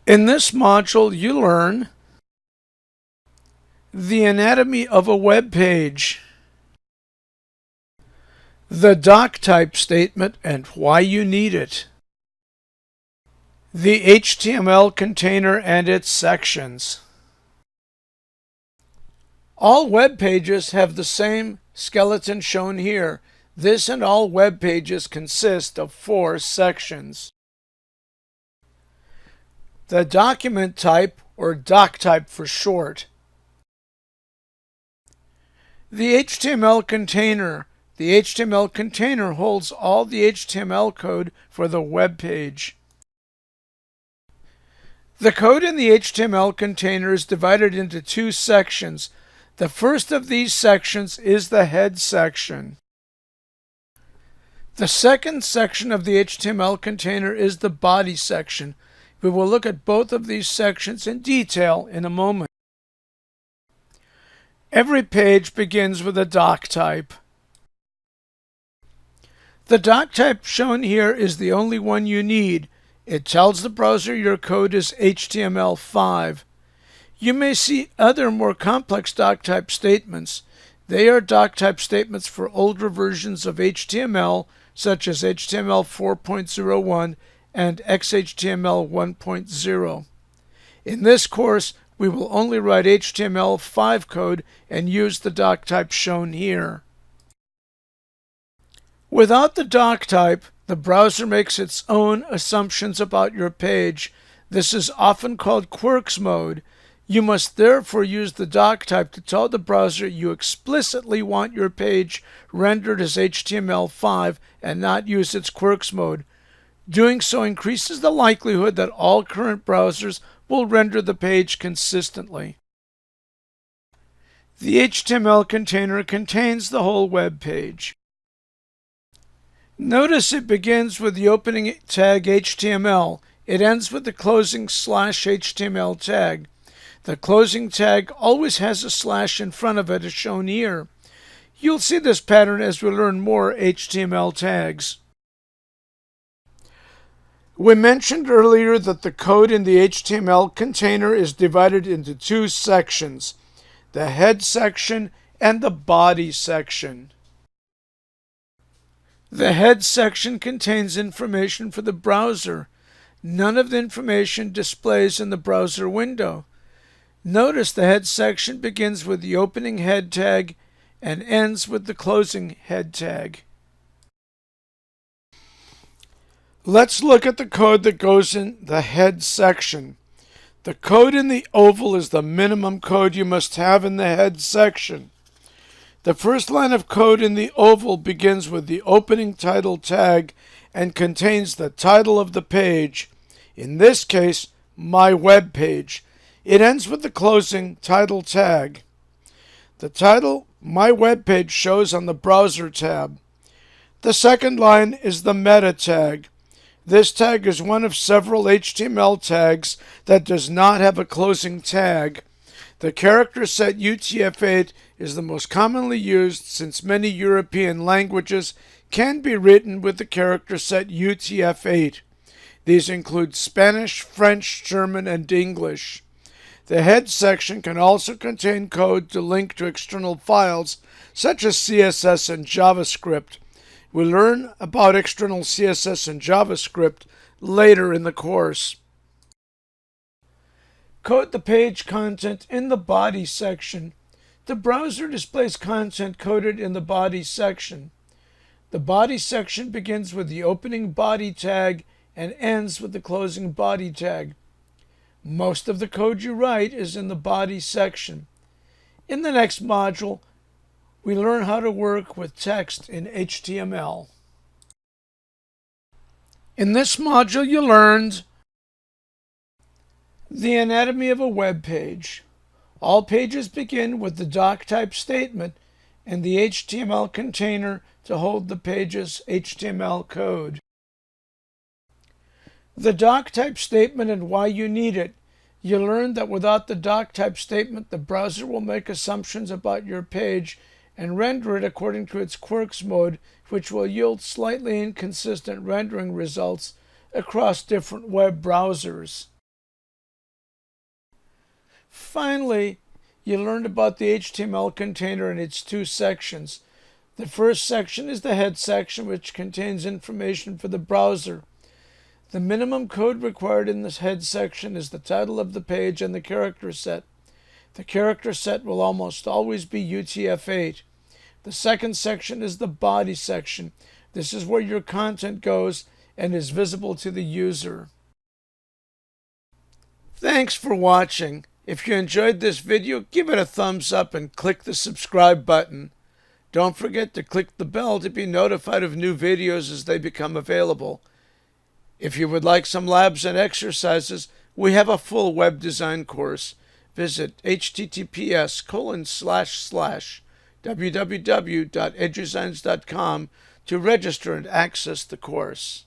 In this module, you learn the anatomy of a web page, the DOCTYPE statement and why you need it, the HTML container and its sections. All web pages have the same skeleton shown here. This and all web pages consist of 4 sections. The document type, or DOCTYPE for short. The HTML container. The HTML container holds all the HTML code for the web page. The code in the HTML container is divided into 2 sections. The first of these sections is the head section. The second section of the HTML container is the body section. We will look at both of these sections in detail in a moment. Every page begins with a DOCTYPE. The DOCTYPE shown here is the only one you need. It tells the browser your code is HTML5. You may see other more complex DOCTYPE statements. They are DOCTYPE statements for older versions of HTML, such as HTML 4.01 and XHTML 1.0. In this course, we will only write HTML5 code and use the DOCTYPE shown here. Without the DOCTYPE, the browser makes its own assumptions about your page. This is often called quirks mode. You must therefore use the DOCTYPE to tell the browser you explicitly want your page rendered as HTML5 and not use its quirks mode. Doing so increases the likelihood that all current browsers will render the page consistently. The HTML container contains the whole web page. Notice it begins with the opening tag HTML. It ends with the closing /HTML tag. The closing tag always has a slash in front of it as shown here. You'll see this pattern as we learn more HTML tags. We mentioned earlier that the code in the HTML container is divided into 2 sections, the head section and the body section. The head section contains information for the browser. None of the information displays in the browser window. Notice the head section begins with the opening head tag and ends with the closing head tag. Let's look at the code that goes in the head section. The code in the oval is the minimum code you must have in the head section. The first line of code in the oval begins with the opening title tag and contains the title of the page, in this case, my web page. It ends with the closing title tag. The title, my web page, shows on the Browser tab. The second line is the meta tag. This tag is one of several HTML tags that does not have a closing tag. The character set UTF-8 is the most commonly used since many European languages can be written with the character set UTF-8. These include Spanish, French, German, and English. The head section can also contain code to link to external files such as CSS and JavaScript. We'll learn about external CSS and JavaScript later in the course. Code the page content in the body section. The browser displays content coded in the body section. The body section begins with the opening body tag and ends with the closing body tag. Most of the code you write is in the body section. In the next module, we learn how to work with text in HTML. In this module, you learned the anatomy of a web page. All pages begin with the DOCTYPE statement and the HTML container to hold the page's HTML code. The DOCTYPE statement and why you need it. You learned that without the DOCTYPE statement, the browser will make assumptions about your page and render it according to its quirks mode, which will yield slightly inconsistent rendering results across different web browsers. Finally, you learned about the HTML container and its two sections. The first section is the head section, which contains information for the browser. The minimum code required in this head section is the title of the page and the character set. The character set will almost always be UTF-8. The second section is the body section. This is where your content goes and is visible to the user. Thanks for watching. If you enjoyed this video, give it a thumbs up and click the subscribe button. Don't forget to click the bell to be notified of new videos as they become available. If you would like some labs and exercises, we have a full web design course. Visit https://www.eduzines.com to register and access the course.